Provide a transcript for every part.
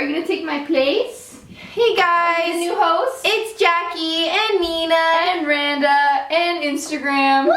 you gonna take my place? Hey guys! The new host? It's Jackie and Nina and Randa and Instagram. Woo!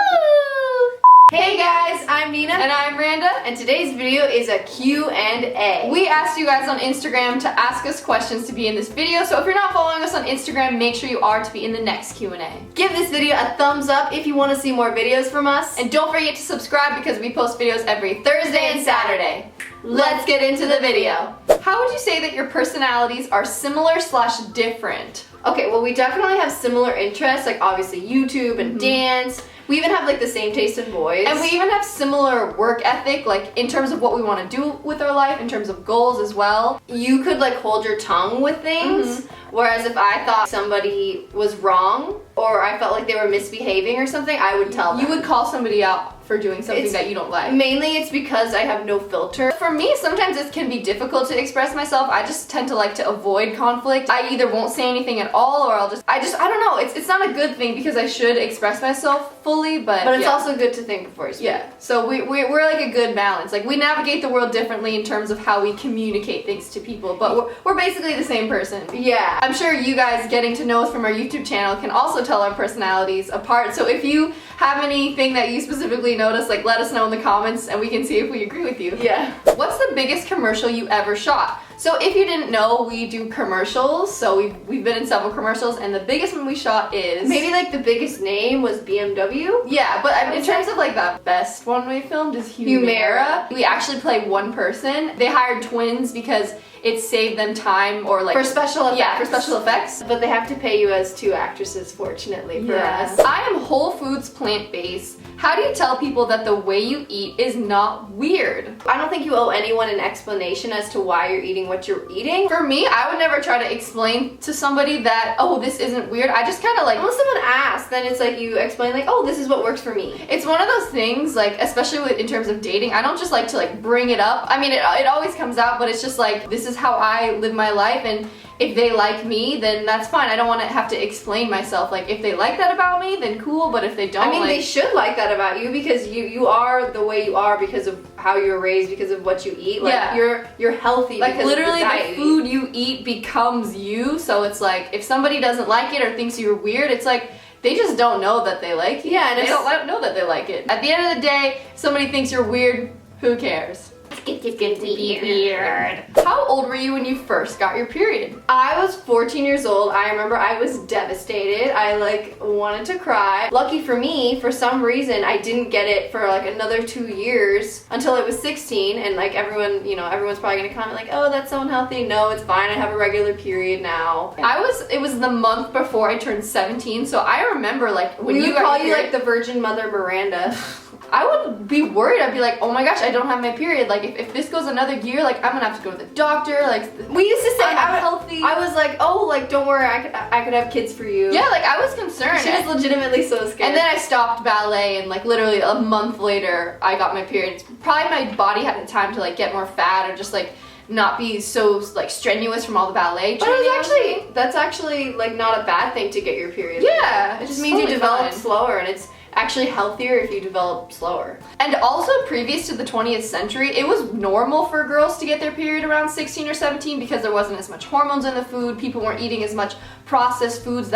Hey guys, I'm Nina and I'm Randa, and today's video is a Q&A. We asked you guys on Instagram to ask us questions to be in this video, so if you're not following us on Instagram, make sure you are to be in the next Q&A. Give this video a thumbs up if you want to see more videos from us. And don't forget to subscribe because we post videos every Thursday and Saturday. Let's get into the video. How would you say that your personalities are similar/different? Okay, well we definitely have similar interests, like obviously YouTube and dance. We even have like the same taste in boys. And we even have similar work ethic, like in terms of what we want to do with our life, in terms of goals as well. You could like hold your tongue with things, whereas if I thought somebody was wrong or I felt like they were misbehaving or something, I would tell them. You would call somebody out for doing something that you don't like. Mainly it's because I have no filter. For me, sometimes it can be difficult to express myself. I just tend to like to avoid conflict. I either won't say anything at all or I don't know. It's not a good thing because I should express myself fully, but it's also good to think before you speak. Yeah, so we're like a good balance. Like we navigate the world differently in terms of how we communicate things to people, but we're basically the same person. Yeah. I'm sure you guys getting to know us from our YouTube channel can also tell our personalities apart. So if you have anything that you specifically notice, like let us know in the comments and we can see if we agree with you. Yeah. What's the biggest commercial you ever shot? So if you didn't know, we do commercials. So we've been in several commercials, and the biggest one we shot is maybe like the biggest name was BMW. Yeah, but in terms of like the best one we filmed is Humera. We actually play one person. They hired twins because it saved them time or like for special effects. Yeah, for special effects. But they have to pay you as two actresses, fortunately for us. I am whole foods plant-based. How do you tell people that the way you eat is not weird? I don't think you owe anyone an explanation as to why you're eating what you're eating. For me, I would never try to explain to somebody that, oh, this isn't weird. I just kind of like... Unless someone asks, then it's like you explain like, oh, this is what works for me. It's one of those things, like, especially in terms of dating, I don't just like to like bring it up. I mean, it always comes out, but it's just like, this is how I live my life, and if they like me, then that's fine. I don't want to have to explain myself. Like, if they like that about me, then cool, but if they don't, I mean, they should like that about you because you are the way you are because of how you were raised, because of what you eat. Like, you're healthy like, because literally of the diet the food you eat becomes you, so it's like, if somebody doesn't like it or thinks you're weird, it's like, they just don't know that they like it. Yeah, and they don't know that they like it. At the end of the day, somebody thinks you're weird, who cares? It's good to be weird. How old were you when you first got your period? I was 14 years old. I remember I was devastated. I like wanted to cry. Lucky for me, for some reason, I didn't get it for like another 2 years until I was 16, and like everyone's probably gonna comment like, oh, that's so unhealthy. No, it's fine. I have a regular period now. It was the month before I turned 17, so I remember like when you call you like the Virgin Mother Miranda. I would be worried. I'd be like, oh my gosh, I don't have my period. Like, if this goes another year, like, I'm gonna have to go to the doctor. Like, we used to say I'm healthy. I was like, oh, like, don't worry, I could have kids for you. Yeah, like, I was concerned. She was legitimately so scared. And then I stopped ballet, and like, literally a month later, I got my period. Probably my body had the time to like get more fat or just like not be so like strenuous from all the ballet training. But that's actually like not a bad thing to get your period. Yeah, it just means you develop slower, and it's actually healthier if you develop slower. And also, previous to the 20th century, it was normal for girls to get their period around 16 or 17 because there wasn't as much hormones in the food. People weren't eating as much processed foods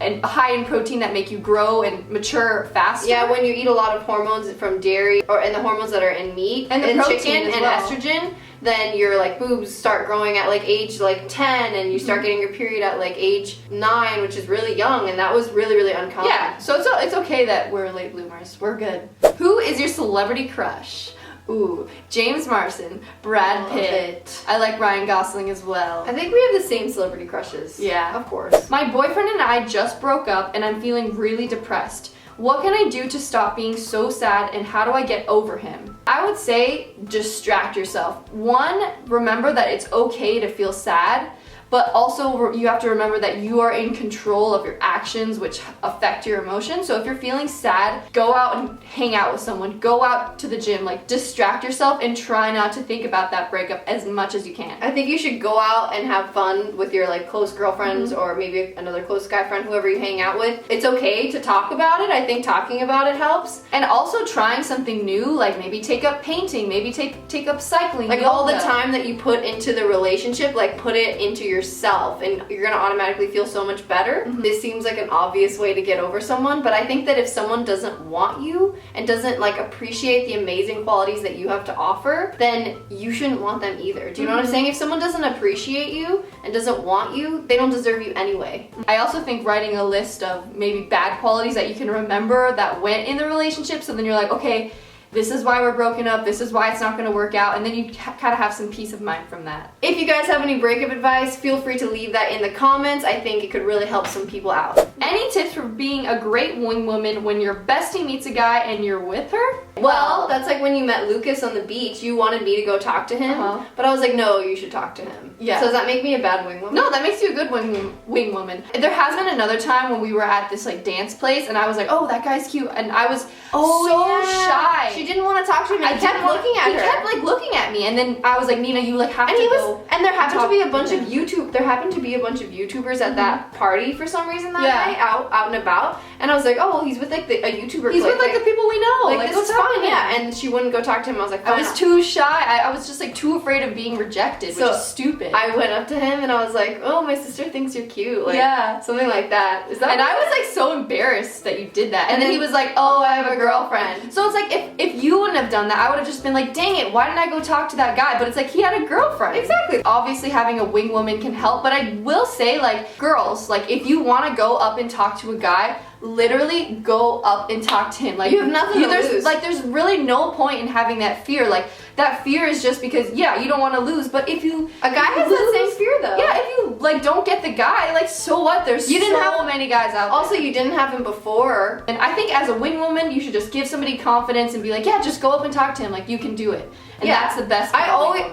and high in protein that make you grow and mature faster. Yeah, when you eat a lot of hormones from dairy and the hormones that are in meat and the protein chicken and estrogen, then your like boobs start growing at like age like 10, and you start getting your period at like age 9, which is really young, and that was really, really uncommon. Yeah, so it's okay that we're late bloomers. We're good. Who is your celebrity crush? Ooh, James Marsden, Brad Pitt. I like Ryan Gosling as well. I think we have the same celebrity crushes. Yeah. Of course. My boyfriend and I just broke up, and I'm feeling really depressed. What can I do to stop being so sad, and how do I get over him? I would say distract yourself. One, remember that it's okay to feel sad, but also you have to remember that you are in control of your actions, which affect your emotions. So if you're feeling sad, go out and hang out with someone, go out to the gym, like distract yourself and try not to think about that breakup as much as you can. I think you should go out and have fun with your like close girlfriends or maybe another close guy friend, whoever you hang out with. It's okay to talk about it. I think talking about it helps. And also trying something new, like maybe take up painting, maybe take up cycling, like yoga. All the time that you put into the relationship, like put it into yourself, and you're gonna automatically feel so much better. This seems like an obvious way to get over someone, but I think that if someone doesn't want you and doesn't like appreciate the amazing qualities that you have to offer, then you shouldn't want them either. Do you know what I'm saying? If someone doesn't appreciate you and doesn't want you, they don't deserve you anyway. I also think writing a list of maybe bad qualities that you can remember that went in the relationship, so then you're like, okay, this is why we're broken up, this is why it's not going to work out, and then you kind of have some peace of mind from that. If you guys have any breakup advice, feel free to leave that in the comments. I think it could really help some people out. Any tips for being a great wing woman when your bestie meets a guy and you're with her? Well, that's like when you met Lucas on the beach. You wanted me to go talk to him, but I was like, no, you should talk to him. Yeah. So does that make me a bad wing woman? No, that makes you a good wing woman. There has been another time when we were at this like dance place and I was like, oh, that guy's cute, and I was shy. She didn't want to talk to him. He kept looking at her. He kept like looking at me, and then I was like, Nina, you like have to go. And there happened to be a bunch of YouTubers at that party for some reason that night, out and about. And I was like, oh, well, he's with like a YouTuber. He's with like the people we know. Like this is fine, yeah. And she wouldn't go talk to him. I was like, I was too shy. I was just like too afraid of being rejected, which is stupid. I went up to him and I was like, oh, my sister thinks you're cute. Like, something like that. Is that? And I was like so embarrassed that you did that. And then he was like, oh, I have a girlfriend. So it's like if you wouldn't have done that, I would have just been like, dang it, why didn't I go talk to that guy? But it's like he had a girlfriend. Exactly. Obviously having a wing woman can help, but I will say, like, girls, like if you want to go up and talk to a guy, literally go up and talk to him. Like, you have nothing to lose. Like, there's really no point in having that fear. Like, that fear is just because, yeah, you don't want to lose, but if you... A guy has that same fear, though. Yeah, if you, like, don't get the guy, like, so what? There's so many guys out there. Also, you didn't have him before. And I think as a wing woman, you should just give somebody confidence and be like, yeah, just go up and talk to him. Like, you can do it. And that's the best part.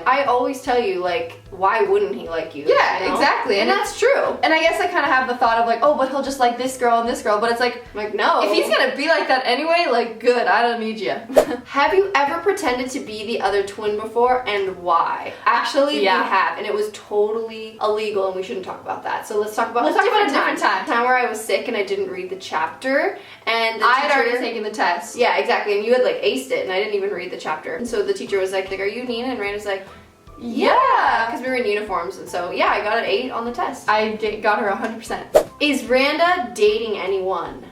I always tell you, like, why wouldn't he like you? Yeah, you know? Exactly. And that's true. And I guess I kind of have the thought of like, oh, but he'll just like this girl and this girl. But it's like no. If he's gonna be like that anyway, like, good, I don't need you. Have you ever pretended to be the other twin before, and why? Actually, we have, and it was totally illegal, and we shouldn't talk about that. So let's talk about a different time. Time where I was sick and I didn't read the chapter, and I had already taken the test. Yeah, exactly, and you had like aced it, and I didn't even read the chapter. And so the teacher was like, are you Nina? And Randa's like, yeah, because we were in uniforms, and so yeah, I got an 8 on the test. I got her 100%. Is Randa dating anyone?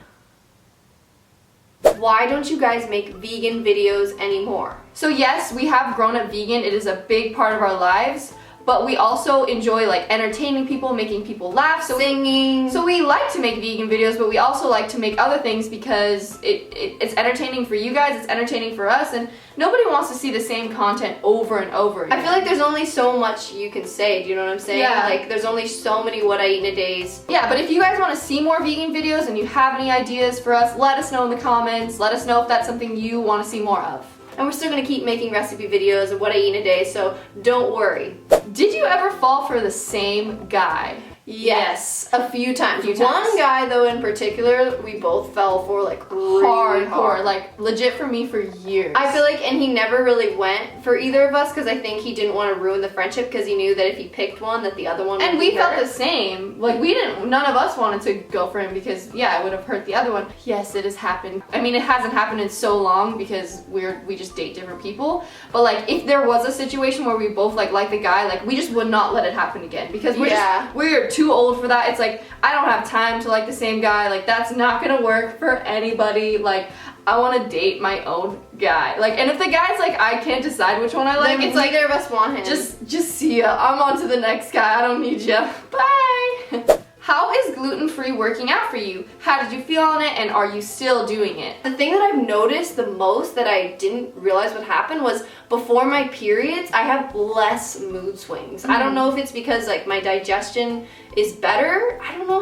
Why don't you guys make vegan videos anymore? So yes, we have grown up vegan. It is a big part of our lives. But we also enjoy like entertaining people, making people laugh, singing. So we like to make vegan videos, but we also like to make other things because it's entertaining for you guys, it's entertaining for us, and nobody wants to see the same content over and over again. I feel like there's only so much you can say, do you know what I'm saying? Yeah. Like there's only so many what I eat in a days. Yeah, but if you guys want to see more vegan videos and you have any ideas for us, let us know in the comments. Let us know if that's something you want to see more of. And we're still going to keep making recipe videos of what I eat in a day, so don't worry. Did you ever fall for the same guy? Yes, a few times. One guy, though, in particular, we both fell for, like, really hard. Like, legit for me for years. I feel like, and he never really went for either of us, because I think he didn't want to ruin the friendship, because he knew that if he picked one, that the other one would And we be felt hurt. the same. Like, none of us wanted to go for him, because, yeah, it would have hurt the other one. Yes, it has happened. I mean, it hasn't happened in so long, because we just date different people. But, like, if there was a situation where we both, like the guy, like, we just would not let it happen again, because we're too old for that. It's like, I don't have time to like the same guy. Like, that's not gonna work for anybody. Like, I want to date my own guy. Like, and if the guy's like, I can't decide which one I like, then it's like, neither of us want him. Just see ya. I'm on to the next guy. I don't need ya. Bye. How is gluten-free working out for you? How did you feel on it, and are you still doing it? The thing that I've noticed the most that I didn't realize what happened was before my periods, I have less mood swings. I don't know if it's because like my digestion is better. I don't know.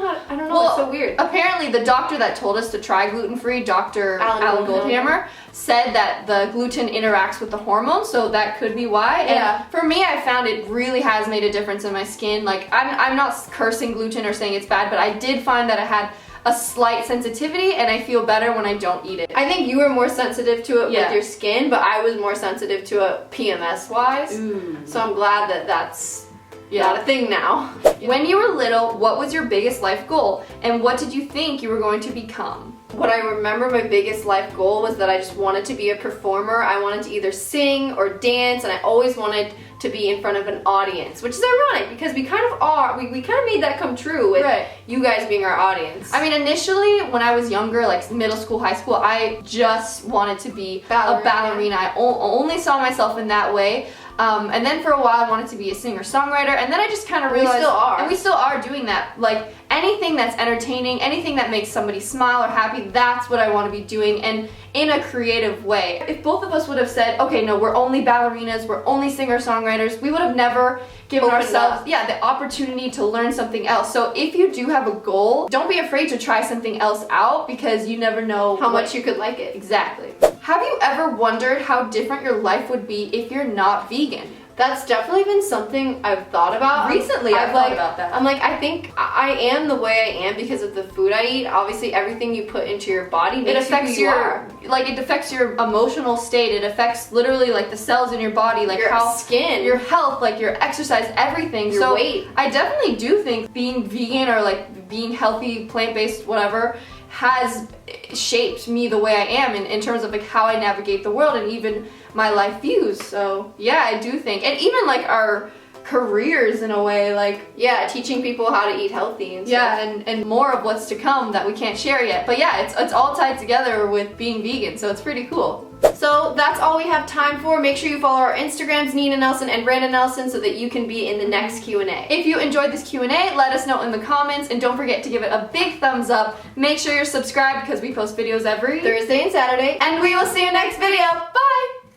Well, it's so weird. Apparently the doctor that told us to try gluten-free, Dr. Alan Goldhammer, said that the gluten interacts with the hormones, so that could be why. Yeah. And for me, I found it really has made a difference in my skin. Like, I'm not cursing gluten or saying it's bad, but I did find that I had a slight sensitivity and I feel better when I don't eat it. I think you were more sensitive to it Yeah. with your skin, but I was more sensitive to it PMS wise. So I'm glad that that's not a thing now. When you were little, what was your biggest life goal and what did you think you were going to become? What I remember my biggest life goal was that I just wanted to be a performer. I wanted to either sing or dance, and I always wanted to be in front of an audience, which is ironic because we kind of are. We kind of made that come true with you guys being our audience. I mean, initially when I was younger, like middle school, high school, I just wanted to be a ballerina. I only saw myself in that way. And then for a while I wanted to be a singer-songwriter, and then I just kind of realized, and we still are doing that. Like anything that's entertaining, anything that makes somebody smile or happy, that's what I want to be doing, and in a creative way. If both of us would have said, okay, no, we're only ballerinas, we're only singer-songwriters, we would have never given ourselves the opportunity to learn something else. So if you do have a goal, don't be afraid to try something else out, because you never know how much you could like it. Exactly. Have you ever wondered how different your life would be if you're not vegan? That's definitely been something I've thought about. Recently, I've thought about that. I'm like, I think I am the way I am because of the food I eat. Obviously, everything you put into your body makes you who you are. Like, it affects your emotional state. It affects literally like the cells in your body, like your how skin, your health, like your exercise, everything. Your weight. I definitely do think being vegan or like being healthy, plant-based, whatever, has shaped me the way I am in terms of like how I navigate the world and even my life views. So yeah, I do think, and even like our careers in a way, like teaching people how to eat healthy and stuff. and more of what's to come that we can't share yet. But yeah, it's all tied together with being vegan, so it's pretty cool. So that's all we have time for. Make sure you follow our Instagrams, Nina Nelson and Randa Nelson, so that you can be in the next Q&A. If you enjoyed this Q&A, let us know in the comments, and don't forget to give it a big thumbs up. Make sure you're subscribed because we post videos every Thursday and Saturday. And we will see you next video. Bye!